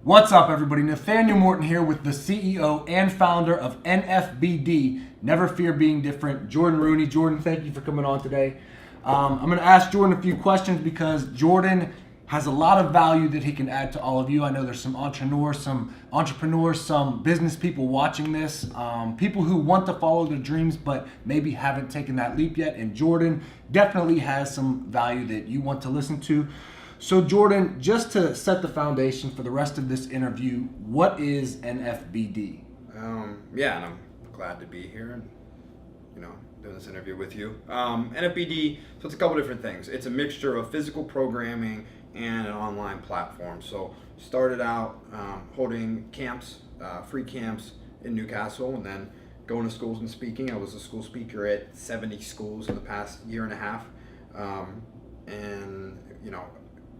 What's up, everybody? Nathanael Morton here with the CEO and founder of NFBD, Never Fear Being Different, Jordon Rooney. Jordon, thank you for coming on today. I'm going to ask Jordon a few questions because Jordon has a lot of value that he can add to all of you. I know there's some entrepreneurs, some business people watching this, people who want to follow their dreams but maybe haven't taken that leap yet. And Jordon definitely has some value that you want to listen to. So Jordon, just to set the foundation for the rest of this interview, what is NFBD? And I'm glad to be here and, doing this interview with you. NFBD, so it's a couple different things. It's a mixture of physical programming and an online platform. So started out holding camps, free camps in Newcastle, and then going to schools and speaking. I was a school speaker at 70 schools in the past year and a half.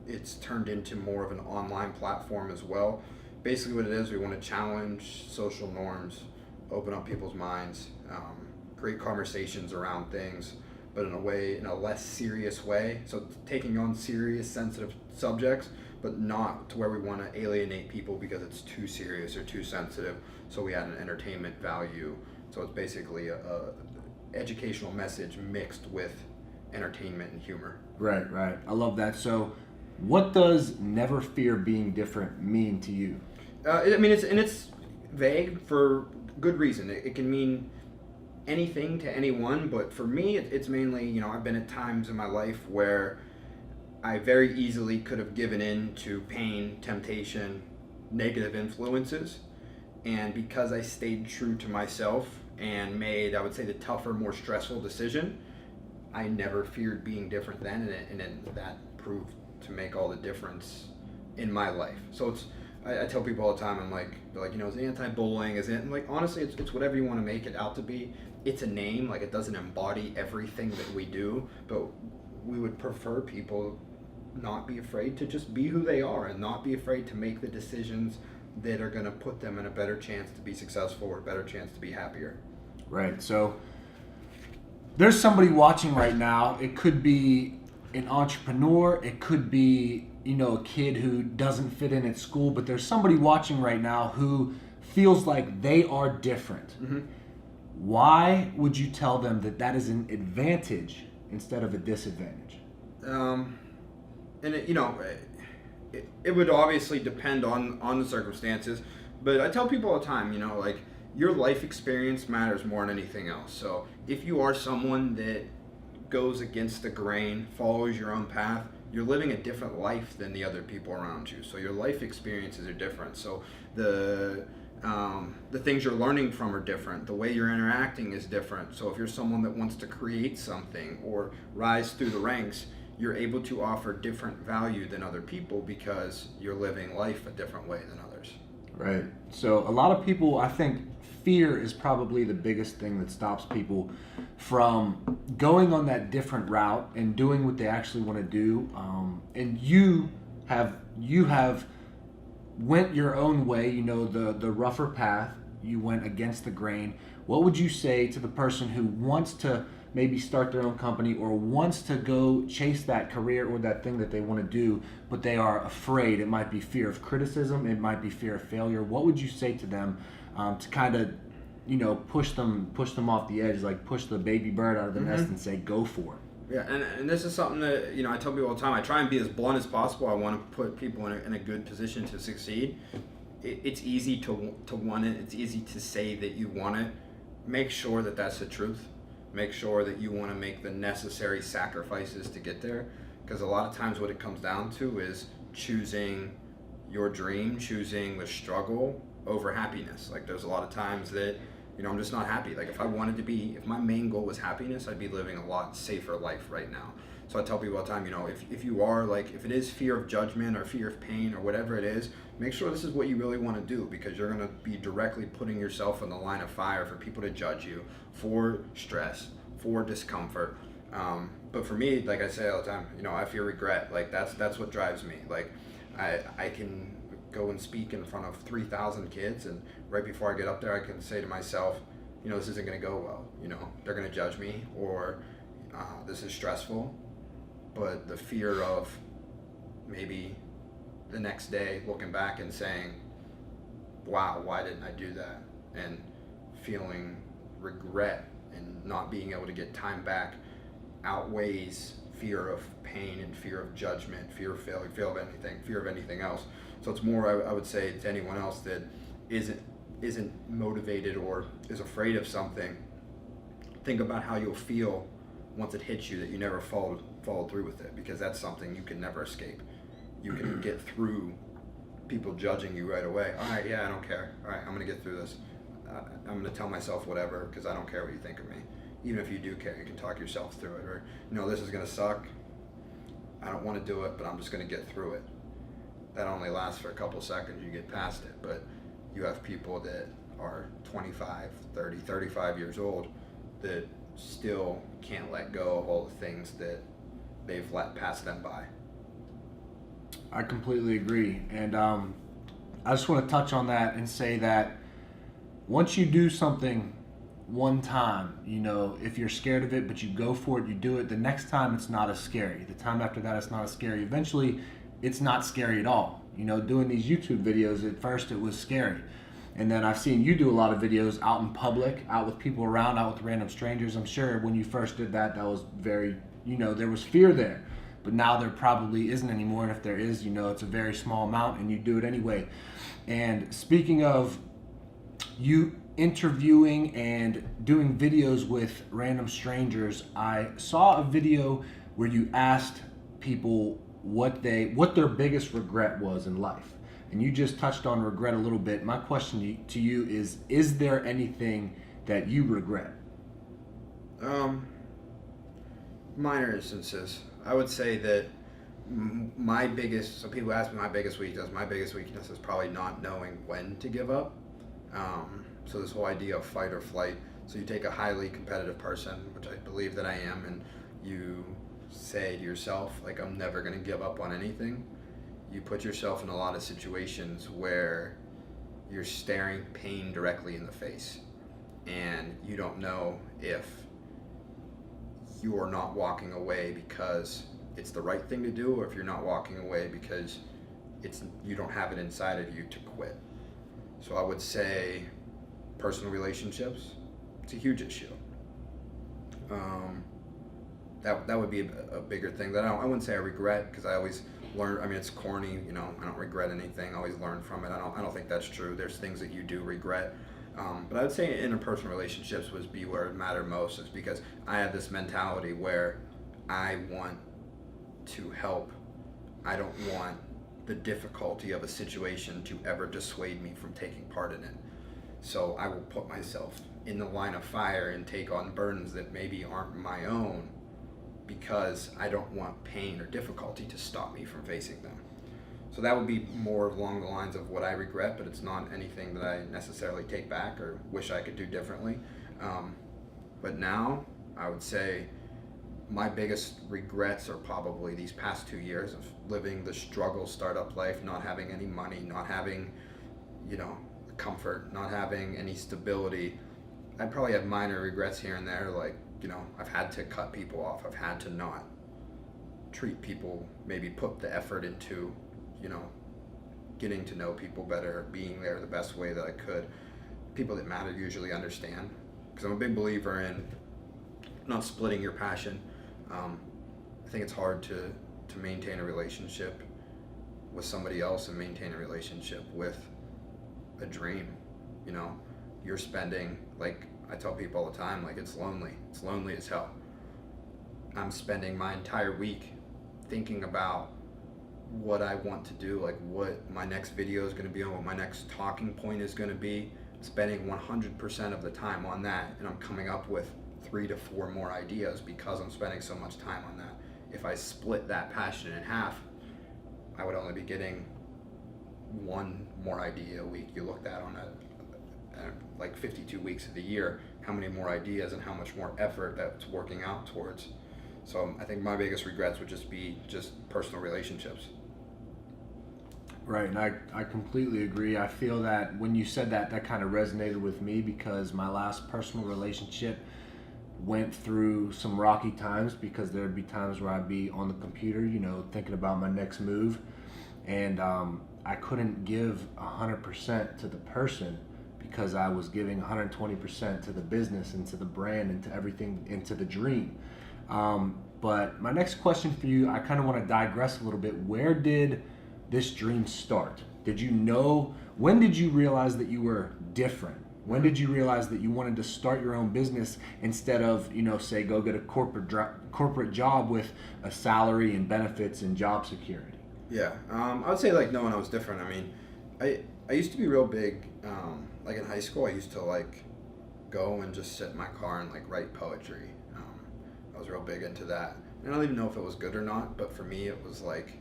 It's turned into more of an online platform as well. Basically what it is, we want to challenge social norms, open up people's minds, create conversations around things, but in a less serious way. So taking on serious, sensitive subjects, but not to where we want to alienate people because it's too serious or too sensitive. So we add an entertainment value. So it's basically a educational message mixed with entertainment and humor. Right. I love that. So what does never fear being different mean to you? It's vague for good reason. It can mean anything to anyone, but for me, it's mainly, I've been at times in my life where I very easily could have given in to pain, temptation, negative influences, and because I stayed true to myself and made, I would say, the tougher, more stressful decision, I never feared being different then, and that proved to make all the difference in my life. So I tell people all the time, they're like, is it anti-bullying? Is it? I'm like, honestly, it's whatever you want to make it out to be. It's a name, it doesn't embody everything that we do, but we would prefer people not be afraid to just be who they are and not be afraid to make the decisions that are going to put them in a better chance to be successful or a better chance to be happier. Right. So there's somebody watching right now. It could be an entrepreneur. It could be, a kid who doesn't fit in at school, but there's somebody watching right now who feels like they are different. Mm-hmm. Why would you tell them that is an advantage instead of a disadvantage? It would obviously depend on the circumstances, but I tell people all the time, your life experience matters more than anything else. So if you are someone that goes against the grain, follows your own path, you're living a different life than the other people around you. So your life experiences are different. So the things you're learning from are different. The way you're interacting is different. So if you're someone that wants to create something or rise through the ranks, you're able to offer different value than other people because you're living life a different way than others. Right. So a lot of people, I think, fear is probably the biggest thing that stops people from going on that different route and doing what they actually want to do. And you have went your own way, the rougher path. You went against the grain. What would you say to the person who wants to maybe start their own company or wants to go chase that career or that thing that they want to do, but they are afraid? It might be fear of criticism. It might be fear of failure. What would you say to them to kind of, push them off the edge, like push the baby bird out of the nest and say, go for it? Yeah, and this is something that, I tell people all the time. I try and be as blunt as possible. I want to put people in a good position to succeed. It's easy to want it. It's easy to say that you want it. Make sure that that's the truth. Make sure that you want to make the necessary sacrifices to get there. Because a lot of times what it comes down to is choosing your dream, choosing the struggle over happiness. There's a lot of times that, I'm just not happy. If my main goal was happiness, I'd be living a lot safer life right now. So I tell people all the time, if you are if it is fear of judgment or fear of pain or whatever it is, make sure this is what you really want to do, because you're going to be directly putting yourself in the line of fire for people to judge you, for stress, for discomfort. But for me, like I say all the time, I fear regret. That's what drives me. I can go and speak in front of 3,000 kids, and right before I get up there, I can say to myself, this isn't going to go well. They're going to judge me, or this is stressful. But the fear of maybe the next day looking back and saying, wow, why didn't I do that? And feeling regret and not being able to get time back outweighs fear of pain and fear of judgment, fear of failure, fear of anything else. So it's more, I would say, to anyone else that isn't motivated or is afraid of something, think about how you'll feel once it hits you that you never followed through with it, because that's something you can never escape. You can get through people judging you right away. All right, yeah, I don't care. All right, I'm gonna get through this. I'm gonna tell myself whatever, because I don't care what you think of me. Even if you do care, you can talk yourself through it. Or, this is gonna suck. I don't want to do it, but I'm just gonna get through it. That only lasts for a couple seconds. You get past it. But you have people that are 25, 30, 35 years old that still can't let go of all the things that they've let pass them by. I completely agree. And I just want to touch on that and say that once you do something one time, if you're scared of it, but you go for it, you do it, the next time it's not as scary. The time after that, it's not as scary. Eventually, it's not scary at all. Doing these YouTube videos, at first it was scary. And then I've seen you do a lot of videos out in public, out with people around, out with random strangers. I'm sure when you first did that, that was very, there was fear there. But now there probably isn't anymore. And if there is, it's a very small amount and you do it anyway. And speaking of you interviewing and doing videos with random strangers, I saw a video where you asked people what their biggest regret was in life. And you just touched on regret a little bit. My question to you is there anything that you regret? Minor instances. I would say that so people ask me my biggest weakness. My biggest weakness is probably not knowing when to give up. So this whole idea of fight or flight. So you take a highly competitive person, which I believe that I am, and you say to yourself, like, I'm never going to give up on anything. You put yourself in a lot of situations where you're staring pain directly in the face, and you don't know if you're not walking away because it's the right thing to do, or if you're not walking away because you don't have it inside of you to quit. So I would say personal relationships, it's a huge issue. That would be a bigger thing that I wouldn't say I regret, because I always learn. I mean, it's corny, I don't regret anything. I always learn from it. I don't think that's true. There's things that you do regret. But I would say interpersonal relationships would be where it mattered most, is because I have this mentality where I want to help. I don't want the difficulty of a situation to ever dissuade me from taking part in it. So I will put myself in the line of fire and take on burdens that maybe aren't my own, because I don't want pain or difficulty to stop me from facing them. So that would be more along the lines of what I regret, but it's not anything that I necessarily take back or wish I could do differently. But now I would say my biggest regrets are probably these past 2 years of living the struggle startup life, not having any money, not having, comfort, not having any stability. I probably have minor regrets here and there, like, I've had to cut people off. I've had to not treat people, maybe put the effort into, getting to know people better, being there the best way that I could. People that matter usually understand, because I'm a big believer in not splitting your passion. I think it's hard to maintain a relationship with somebody else and maintain a relationship with a dream. You're spending, like I tell people all the time, like, it's lonely as hell. I'm spending my entire week thinking about what I want to do, like what my next video is going to be on, what my next talking point is going to be, spending 100% of the time on that, and I'm coming up with 3 to 4 more ideas because I'm spending so much time on that. If I split that passion in half, I would only be getting 1 more idea a week. You looked at on like 52 weeks of the year, how many more ideas and how much more effort that's working out towards. So I think my biggest regrets would just be personal relationships. Right, and I completely agree. I feel that when you said that kind of resonated with me, because my last personal relationship went through some rocky times, because there'd be times where I'd be on the computer, thinking about my next move. and I couldn't give 100% to the person because I was giving 120% to the business and to the brand and to everything, and to the dream. But my next question for you, I kind of want to digress a little bit. Where did this dream start? Did you know, when did you realize that you were different? When did you realize that you wanted to start your own business instead of, say, go get a corporate job with a salary and benefits and job security? Yeah, I would say like knowing I was different. I mean, I used to be real big. Like in high school, I used to like go and just sit in my car and like write poetry. I was real big into that. And I don't even know if it was good or not, but for me, it was like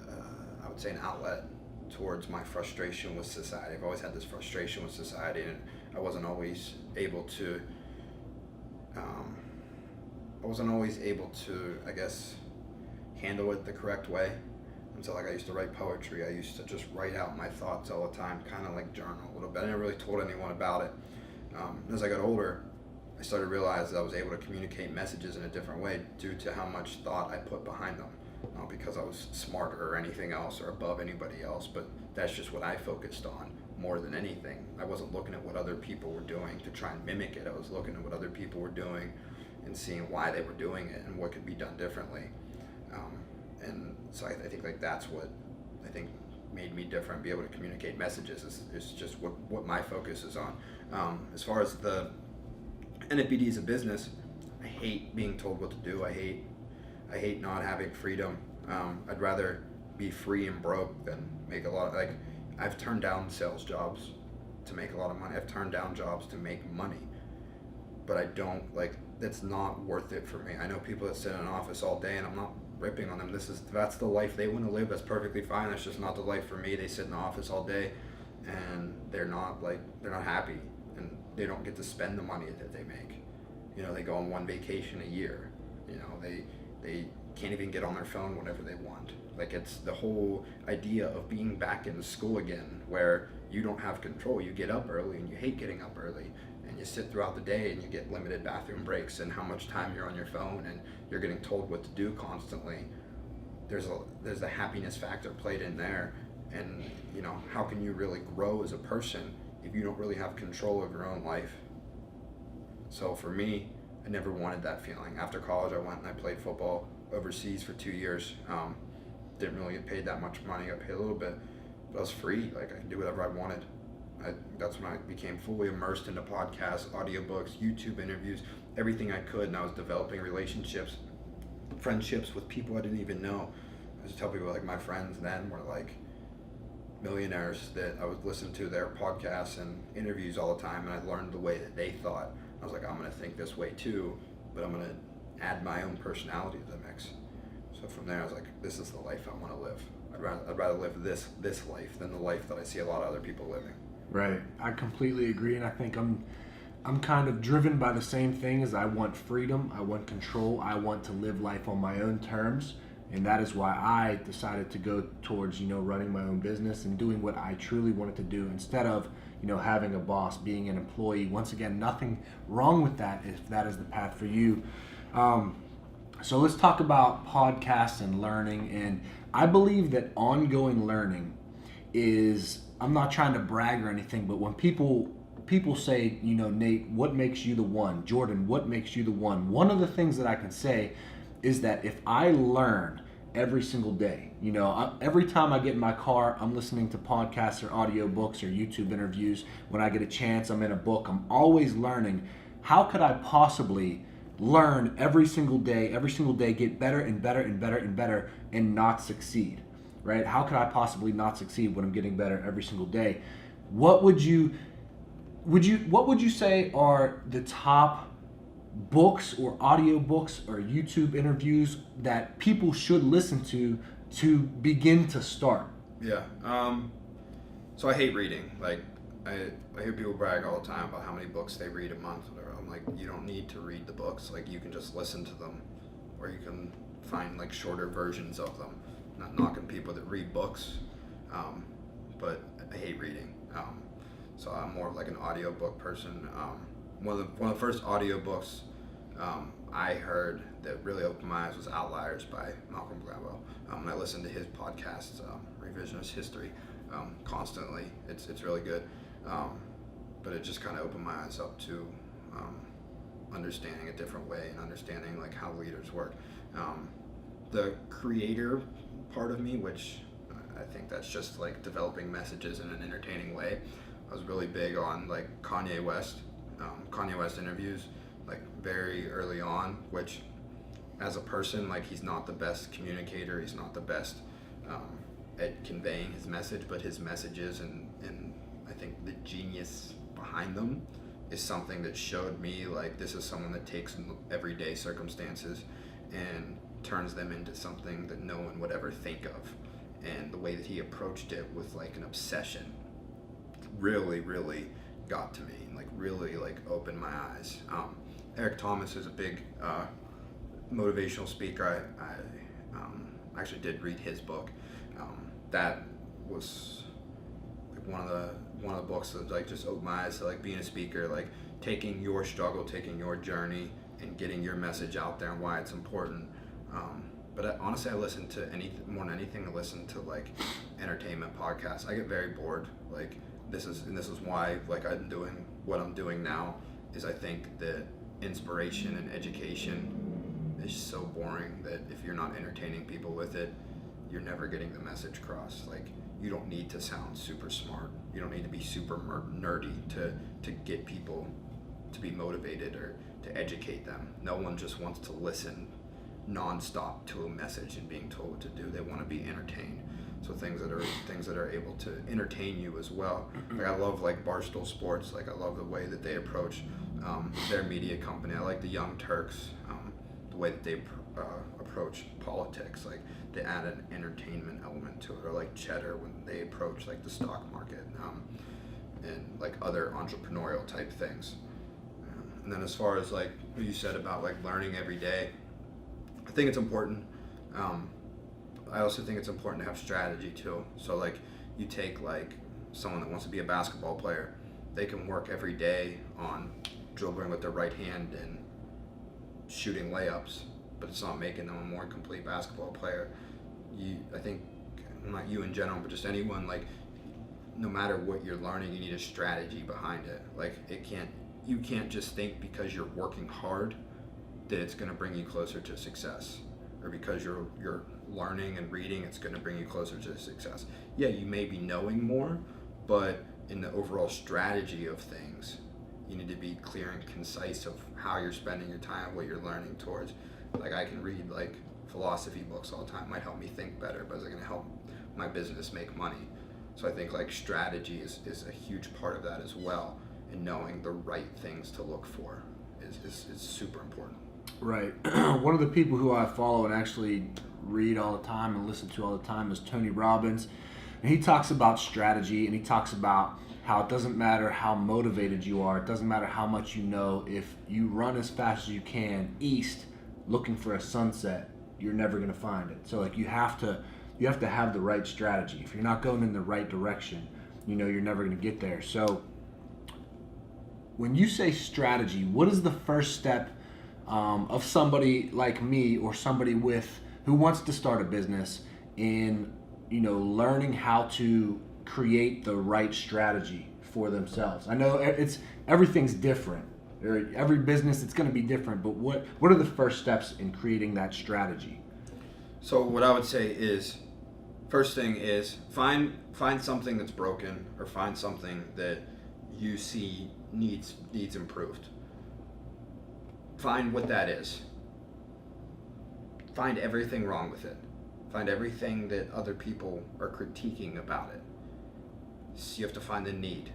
I would say an outlet towards my frustration with society. I've always had this frustration with society, and I wasn't always able to. I guess, handle it the correct way. And so like I used to write poetry. I used to just write out my thoughts all the time, kind of like journal a little bit. I never really told anyone about it. As I got older, I started to realize that I was able to communicate messages in a different way due to how much thought I put behind them. Not because I was smarter or anything else or above anybody else, but that's just what I focused on more than anything. I wasn't looking at what other people were doing to try and mimic it. I was looking at what other people were doing and seeing why they were doing it and what could be done differently. And so I think like that's what I think made me different. Be able to communicate messages is just what my focus is on. As far as the NFBD as a business, I hate being told what to do. I hate not having freedom. I'd rather be free and broke than make a lot of, like, I've turned down sales jobs to make a lot of money. I've turned down jobs to make money, but I don't, like, that's not worth it for me. I know people that sit in an office all day, and I'm not ripping on them. That's the life they want to live. That's perfectly fine. That's just not the life for me. They sit in the office all day and they're not happy, and they don't get to spend the money that they make. They go on one vacation a year. They can't even get on their phone whenever they want. Like, it's the whole idea of being back in school again, where you don't have control. You get up early and you hate getting up early, and you sit throughout the day and you get limited bathroom breaks and how much time you're on your phone, and you're getting told what to do constantly. There's a happiness factor played in there, and how can you really grow as a person if you don't really have control of your own life? So for me, I never wanted that feeling. After college, I went and I played football overseas for 2 years. Didn't really get paid that much money. I got paid a little bit, but I was free. Like, I could do whatever I wanted. That's when I became fully immersed into podcasts, audiobooks, YouTube interviews, everything I could, and I was developing relationships, friendships with people I didn't even know. I just tell people, like, my friends then were like millionaires that I would listen to their podcasts and interviews all the time, and I learned the way that they thought. I was like, I'm going to think this way too, but I'm going to add my own personality to the mix. So from there, I was like, this is the life I want to live. I'd rather live this life than the life that I see a lot of other people living. Right. I completely agree, and I think I'm kind of driven by the same thing. As I want freedom, I want control, I want to live life on my own terms, and that is why I decided to go towards running my own business and doing what I truly wanted to do instead of having a boss, being an employee. Once again, nothing wrong with that if that is the path for you. So let's talk about podcasts and learning, and I believe that ongoing learning is, I'm not trying to brag or anything, but when people say, Nate, what makes you the one? Jordan, what makes you the one? One of the things that I can say is that if I learn every single day, every time I get in my car, I'm listening to podcasts or audiobooks or YouTube interviews. When I get a chance, I'm in a book. I'm always learning. How could I possibly learn every single day, get better and better and better and better, and not succeed? Right? How could I possibly not succeed when I'm getting better every single day? What would you say are the top books or audiobooks or YouTube interviews that people should listen to begin to start? Yeah. So I hate reading. Like, I hear people brag all the time about how many books they read a month. I'm like, you don't need to read the books. Like, you can just listen to them, or you can find like shorter versions of them. Not knocking people that read books, but I hate reading. So I'm more of like an audiobook person. One of the first audiobooks I heard that really opened my eyes was Outliers by Malcolm Gladwell. And I listened to his podcasts, Revisionist History, constantly. It's really good. But it just kind of opened my eyes up to understanding a different way and understanding like how leaders work. The creator part of me, which I think that's just like developing messages in an entertaining way. I was really big on like Kanye West interviews, like very early on, which as a person, like he's not the best communicator, he's not the best at conveying his message, but his messages and I think the genius behind them is something that showed me like this is someone that takes everyday circumstances and turns them into something that no one would ever think of. And the way that he approached it with like an obsession really got to me, and like really like opened my eyes. Eric Thomas is a big motivational speaker. I actually did read his book. That was like one of the books that like just opened my eyes to like being a speaker, like taking your struggle, taking your journey, and getting your message out there and why it's important. But honestly, I listen to more than anything. I listen to like entertainment podcasts. I get very bored. Like this is why like I'm doing what I'm doing now. Is I think that inspiration and education is so boring that if you're not entertaining people with it, you're never getting the message across. Like you don't need to sound super smart. You don't need to be super nerdy to get people to be motivated or to educate them. No one just wants to listen non-stop to a message and being told what to do. They want to be entertained. So things that are able to entertain you as well. Like I love like Barstool Sports. Like I love the way that they approach their media company. I like the Young Turks, the way that they approach politics. Like they add an entertainment element to it. Or like Cheddar when they approach like the stock market and like other entrepreneurial type things. And then as far as like what you said about like learning every day, I think it's important. I also think it's important to have strategy too. So like you take like someone that wants to be a basketball player, they can work every day on dribbling with their right hand and shooting layups, but it's not making them a more complete basketball player. I think, not you in general, but just anyone, like no matter what you're learning, you need a strategy behind it. Like you can't just think because you're working hard that it's going to bring you closer to success, or because you're learning and reading, it's going to bring you closer to success. Yeah, you may be knowing more, but in the overall strategy of things, you need to be clear and concise of how you're spending your time, what you're learning towards. Like I can read like philosophy books all the time, might help me think better, but is it going to help my business make money? So I think like strategy is a huge part of that as well, and knowing the right things to look for is super important. Right. One of the people who I follow and actually read all the time and listen to all the time is Tony Robbins. And he talks about strategy, and he talks about how it doesn't matter how motivated you are, it doesn't matter how much you know, if you run as fast as you can east looking for a sunset, you're never going to find it. So like you have to have the right strategy. If you're not going in the right direction, you know you're never going to get there. So when you say strategy, what is the first step of somebody like me or somebody who wants to start a business in, you know, learning how to create the right strategy for themselves? I know everything's different. Every business, it's going to be different, but what are the first steps in creating that strategy? So what I would say is, first thing is find something that's broken, or find something that you see needs improved. Find what that is. Find everything wrong with it. Find everything that other people are critiquing about it. So you have to find the need.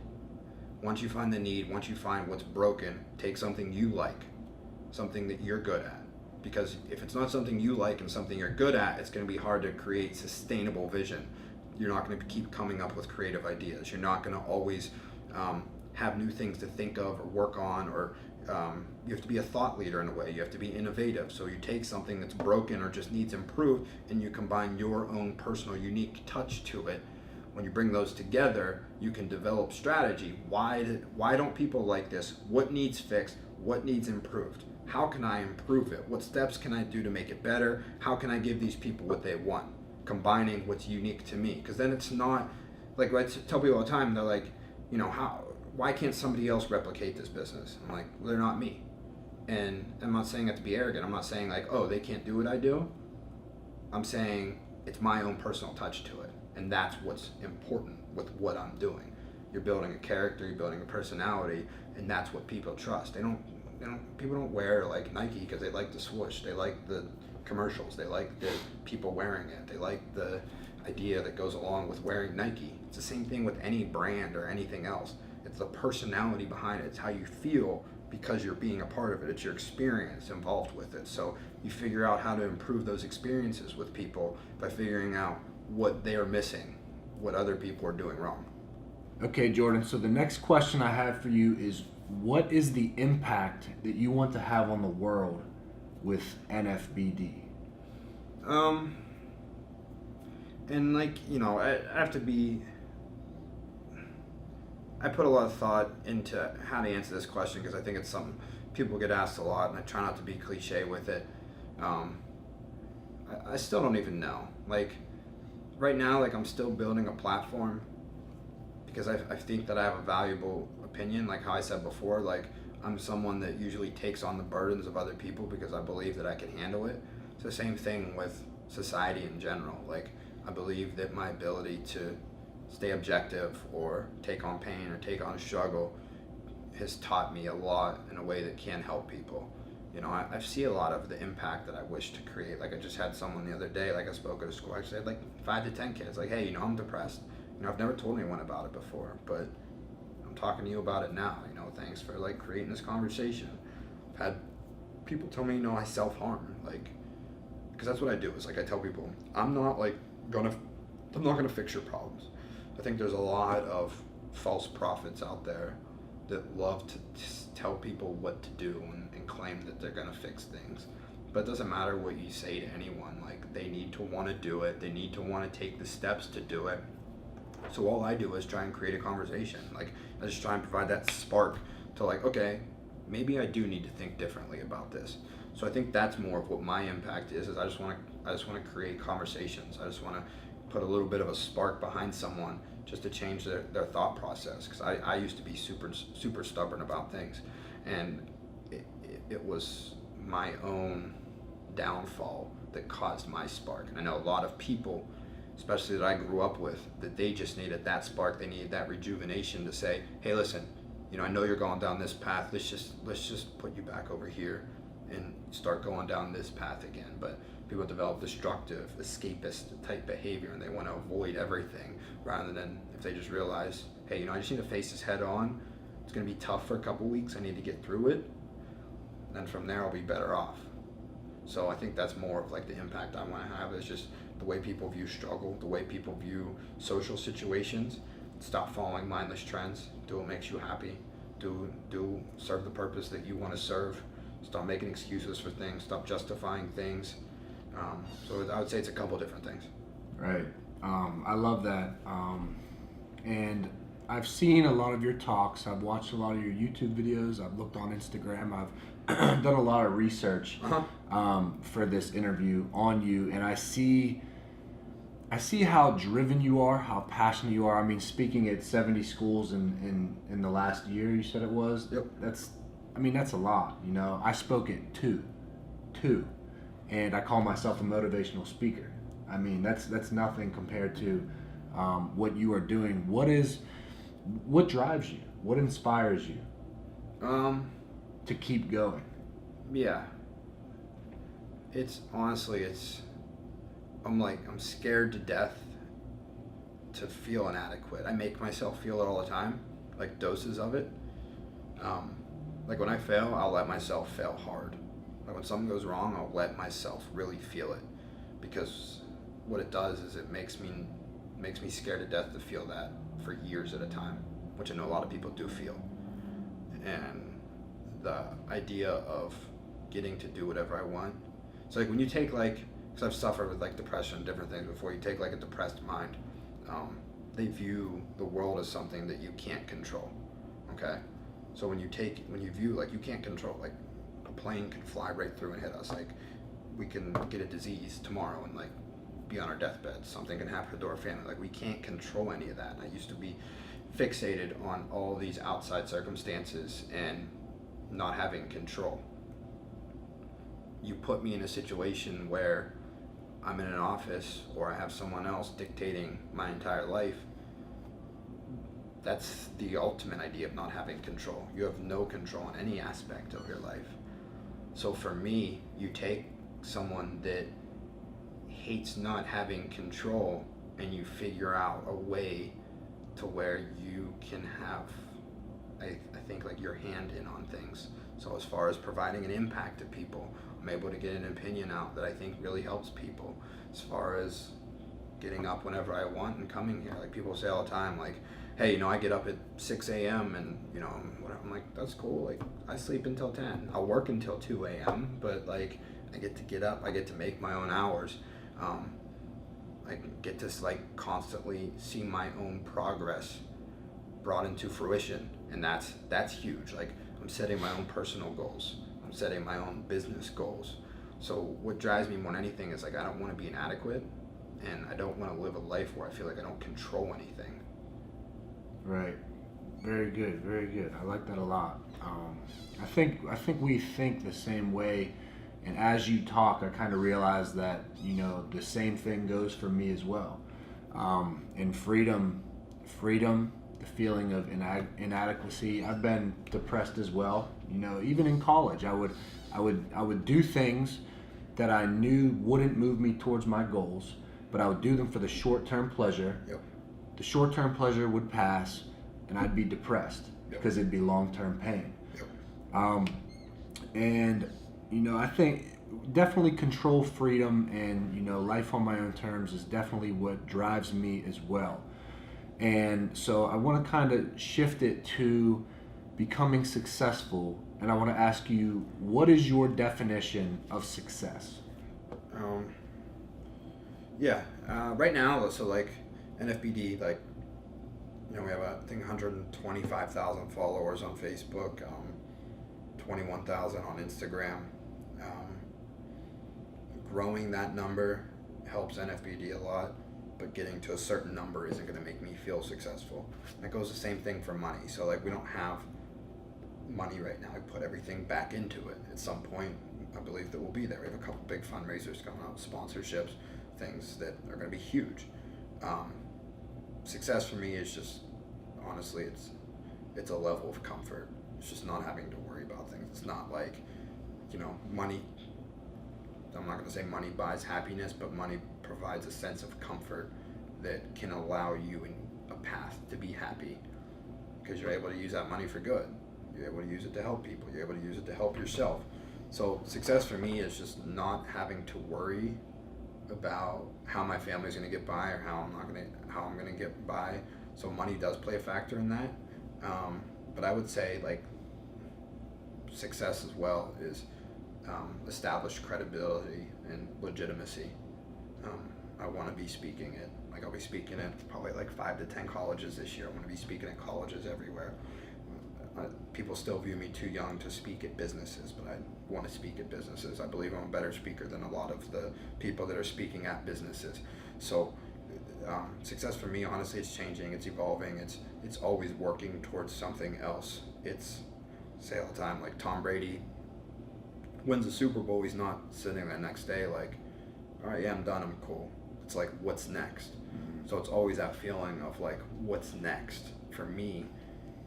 Once you find the need, once you find what's broken, take something you like, something that you're good at. Because if it's not something you like and something you're good at, it's going to be hard to create sustainable vision. You're not going to keep coming up with creative ideas. You're not going to always have new things to think of or work on, or you have to be a thought leader in a way. You have to be innovative. So you take something that's broken or just needs improved, and you combine your own personal, unique touch to it. When you bring those together, you can develop strategy. Why don't people like this? What needs fixed? What needs improved? how can I improve it? What steps can I do to make it better? How can I give these people what they want? Combining what's unique to me. Because then it's not, like I tell people all the time, they're like, why can't somebody else replicate this business? I'm like, well, they're not me. And I'm not saying that to be arrogant. I'm not saying like, oh, they can't do what I do. I'm saying it's my own personal touch to it. And that's what's important with what I'm doing. You're building a character, you're building a personality, and that's what people trust. People don't wear like Nike because they like the swoosh. They like the commercials. They like the people wearing it. They like the idea that goes along with wearing Nike. It's the same thing with any brand or anything else. It's the personality behind it. It's how you feel because you're being a part of it. It's your experience involved with it. So you figure out how to improve those experiences with people by figuring out what they are missing, what other people are doing wrong. Okay, Jordan, so the next question I have for you is, what is the impact that you want to have on the world with NFBD? And like, I have to be, I put a lot of thought into how to answer this question because I think it's something people get asked a lot, and I try not to be cliche with it. I still don't even know. Like, right now, like, I'm still building a platform because I think that I have a valuable opinion. Like how I said before, like, I'm someone that usually takes on the burdens of other people because I believe that I can handle it. It's the same thing with society in general. Like, I believe that my ability to stay objective or take on pain or take on a struggle has taught me a lot in a way that can help people. I see a lot of the impact that I wish to create. Like, I just had someone the other day, like I spoke at a school, actually had like 5 to 10 kids, like, hey, I'm depressed. I've never told anyone about it before, but I'm talking to you about it now. Thanks for like creating this conversation. I've had people tell me, I self-harm, like, because that's what I do. Is like I tell people, I'm not gonna fix your problems. I think there's a lot of false prophets out there that love to tell people what to do and claim that they're gonna fix things. But it doesn't matter what you say to anyone. Like, they need to want to do it. They need to want to take the steps to do it. So all I do is try and create a conversation. Like, I just try and provide that spark to like, okay, maybe I do need to think differently about this. So I think that's more of what my impact is I just want to create conversations. I just want to put a little bit of a spark behind someone just to change their thought process. Because I used to be super stubborn about things, and it was my own downfall that caused my spark. And I know a lot of people, especially that I grew up with, that they just needed that spark. They needed that rejuvenation to say, hey, listen, I know you're going down this path. Let's just put you back over here and start going down this path again. But people develop destructive, escapist type behavior, and they want to avoid everything rather than if they just realize, hey, I just need to face this head on. It's going to be tough for a couple weeks. I need to get through it. Then from there, I'll be better off. So I think that's more of like the impact I want to have, is just the way people view struggle, the way people view social situations. Stop following mindless trends. Do what makes you happy. Do serve the purpose that you want to serve. Stop making excuses for things. Stop justifying things. So I would say it's a couple different things. Right. I love that. And I've seen a lot of your talks. I've watched a lot of your YouTube videos. I've looked on Instagram. I've done a lot of research for this interview on you, and I see how driven you are, how passionate you are. I mean, speaking at 70 schools in the last year, you said it was. Yep. That's a lot. I spoke at two, and I call myself a motivational speaker. I mean, that's nothing compared to what you are doing. What drives you? What inspires you? To keep going? Yeah. I'm scared to death to feel inadequate. I make myself feel it all the time, like doses of it. Like when I fail, I'll let myself fail hard. Like when something goes wrong, I'll let myself really feel it, because what it does is it makes me scared to death to feel that for years at a time, which I know a lot of people do feel. And the idea of getting to do whatever I want. So like when you take because I've suffered with like depression and different things before, you take like a depressed mind, they view the world as something that you can't control. Okay? So when you view like you can't control, like plane could fly right through and hit us. Like, we can get a disease tomorrow and like be on our deathbed. Something can happen to our family. Like, we can't control any of that. And I used to be fixated on all these outside circumstances and not having control. You put me in a situation where I'm in an office or I have someone else dictating my entire life. That's the ultimate idea of not having control. You have no control on any aspect of your life. So for me, you take someone that hates not having control and you figure out a way to where you can have, I think, like, your hand in on things. So as far as providing an impact to people, I'm able to get an opinion out that I think really helps people. As far as getting up whenever I want and coming here, like, people say all the time, like, hey, you know, I get up at 6 a.m. and, you know, I'm like, that's cool. Like, I sleep until 10. I'll work until 2 a.m., but, like, I get to get up. I get to make my own hours. I get to, like, constantly see my own progress brought into fruition, and that's huge. Like, I'm setting my own personal goals. I'm setting my own business goals. So what drives me more than anything is, like, I don't want to be inadequate, and I don't want to live a life where I feel like I don't control anything. Right. Very good. Very good. I like that a lot. I think we think the same way. And as you talk, I kind of realize that, you know, the same thing goes for me as well. And freedom, the feeling of inadequacy. I've been depressed as well. You know, even in college, I would do things that I knew wouldn't move me towards my goals, but I would do them for the short-term pleasure. Yep. The short-term pleasure would pass, and I'd be depressed because it'd be long-term pain. Yep. And you know, I think definitely control, freedom, and, you know, life on my own terms is definitely what drives me as well. And so I want to kind of shift it to becoming successful, and I want to ask you, what is your definition of success? Right now, so, like, NFBD, like, you know, we have, I think, 125,000 followers on Facebook, 21,000 on Instagram. Growing that number helps NFBD a lot, but getting to a certain number isn't going to make me feel successful. And it goes the same thing for money. So, like, we don't have money right now. We put everything back into it. At some point, I believe that we'll be there. We have a couple big fundraisers coming up, sponsorships, things that are going to be huge. Success for me is just, honestly, it's a level of comfort. It's just not having to worry about things. It's not like, you know, money. I'm not going to say money buys happiness, but money provides a sense of comfort that can allow you in a path to be happy, because you're able to use that money for good. You're able to use it to help people. You're able to use it to help yourself. So success for me is just not having to worry about how my family's going to get by or how I'm going to get by. So money does play a factor in that. But I would say, like, success as well is established credibility and legitimacy. I want to be speaking at, like, I'll be speaking at probably like 5 to 10 colleges this year. I want to be speaking at colleges everywhere. People still view me too young to speak at businesses, but I want to speak at businesses. I believe I'm a better speaker than a lot of the people that are speaking at businesses. So success for me, honestly, it's changing, it's evolving, it's always working towards something else. It's, say all the time, like, Tom Brady wins the Super Bowl, he's not sitting there next day like, all right, yeah, I'm done, I'm cool. It's like, what's next? Mm-hmm. So it's always that feeling of, like, what's next? For me,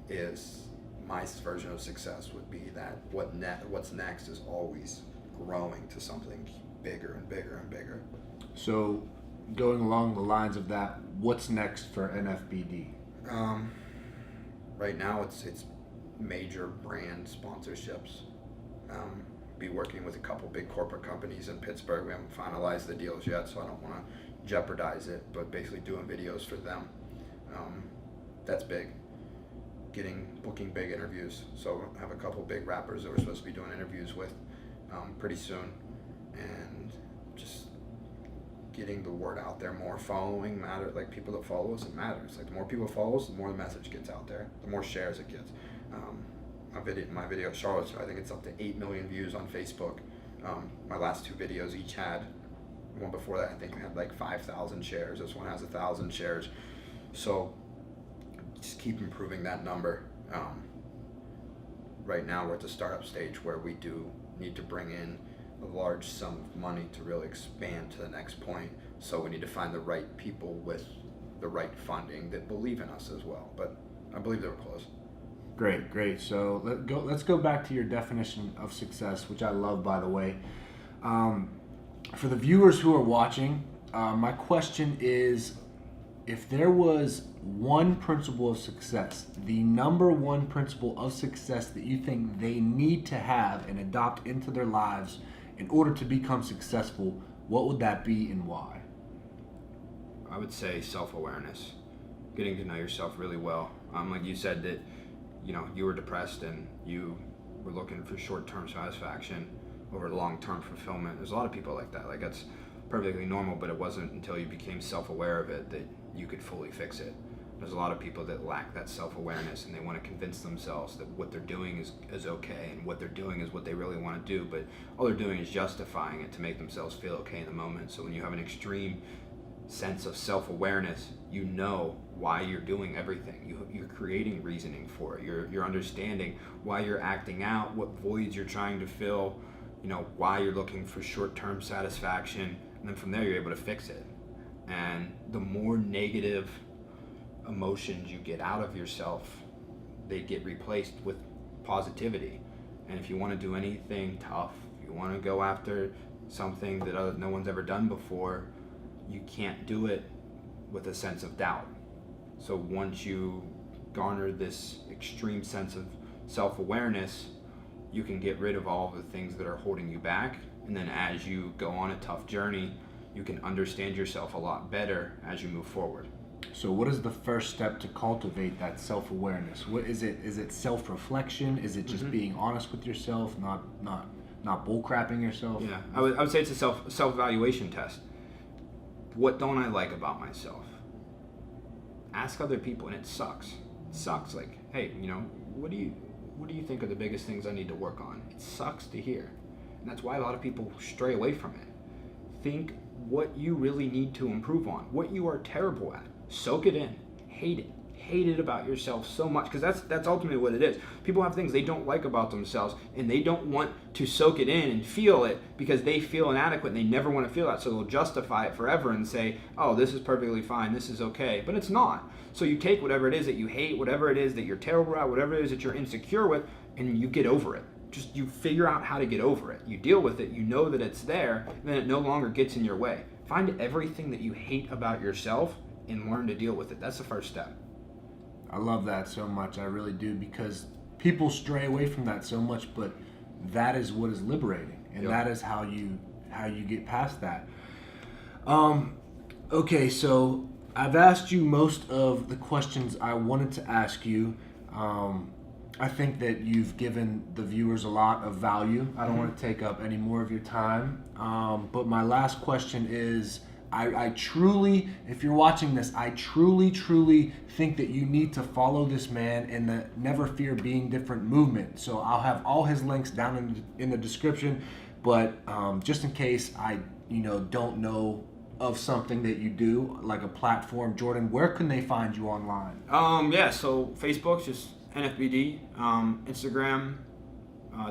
is my version of success would be that what's next is always growing to something bigger and bigger and bigger. So going along the lines of that, what's next for NFBD? Right now it's major brand sponsorships. Be working with a couple big corporate companies in Pittsburgh. We haven't finalized the deals yet, so I don't want to jeopardize it, but basically doing videos for them. That's big. Booking big interviews. So I have a couple big rappers that we're supposed to be doing interviews with pretty soon, and just getting the word out there more. Following matter, like, people that follow us, it matters. Like, the more people follow us, the more the message gets out there, the more shares it gets. my video Charlotte, so I think it's up to 8 million views on Facebook. My last 2 videos each had, one before that I think had like 5,000 shares. This one has 1,000 shares. So just keep improving that number. Right now we're at the startup stage where we do need to bring in a large sum of money to really expand to the next point. So we need to find the right people with the right funding that believe in us as well. But I believe they were close. Great. So let's go back to your definition of success, which I love, by the way. For the viewers who are watching, my question is, if there was one principle of success, the number one principle of success that you think they need to have and adopt into their lives in order to become successful, what would that be and why? I would say self-awareness, getting to know yourself really well. Like you said that, you were depressed and you were looking for short-term satisfaction over long-term fulfillment. There's a lot of people like that. Like, that's perfectly normal, but it wasn't until you became self-aware of it that you could fully fix it. There's a lot of people that lack that self-awareness, and they want to convince themselves that what they're doing is okay, and what they're doing is what they really want to do, but all they're doing is justifying it to make themselves feel okay in the moment. So when you have an extreme sense of self-awareness, you know why you're doing everything. You're creating reasoning for it. You're understanding why you're acting out, what voids you're trying to fill, why you're looking for short-term satisfaction, and then from there you're able to fix it. And the more negative emotions you get out of yourself, they get replaced with positivity. And if you want to do anything tough, if you want to go after something that no one's ever done before, you can't do it with a sense of doubt. So once you garner this extreme sense of self-awareness, you can get rid of all the things that are holding you back. And then as you go on a tough journey, you can understand yourself a lot better as you move forward. So what is the first step to cultivate that self-awareness? What is it? Is it self-reflection? Is it just being honest with yourself, not bullcrapping yourself? Yeah, I would say it's a self-evaluation test. What don't I like about myself? Ask other people, and it sucks. It sucks. Like, hey, what do you think are the biggest things I need to work on? It sucks to hear, and that's why a lot of people stray away from it. Think what you really need to improve on, what you are terrible at. Soak it in. Hate it about yourself so much, because that's ultimately what it is. People have things they don't like about themselves, and they don't want to soak it in and feel it because they feel inadequate and they never want to feel that. So they'll justify it forever and say, oh, this is perfectly fine, this is okay, but it's not. So you take whatever it is that you hate, whatever it is that you're terrible at, whatever it is that you're insecure with, and you get over it. Just you figure out how to get over it. You deal with it, you know that it's there, and then it no longer gets in your way. Find everything that you hate about yourself and learn to deal with it. That's the first step. I love that so much. I really do, because people stray away from that so much, but that is what is liberating, and that is how you get past that. Okay, so I've asked you most of the questions I wanted to ask you. I think that you've given the viewers a lot of value. I don't want to take up any more of your time. But my last question is, I truly, if you're watching this, I truly think that you need to follow this man in the Never Fear Being Different movement. So I'll have all his links down in the description. But just in case I don't know of something that you do, like a platform, Jordon, where can they find you online? So Facebook's just NFBD, Instagram,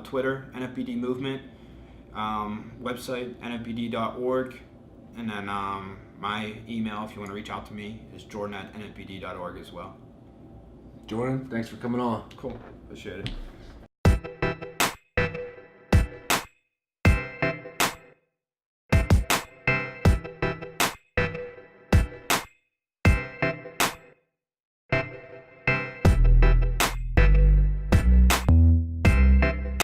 Twitter, NFBD Movement, website, nfbd.org, and then my email, if you want to reach out to me, is jordan@nfbd.org as well. Jordon, thanks for coming on. Cool. Appreciate it.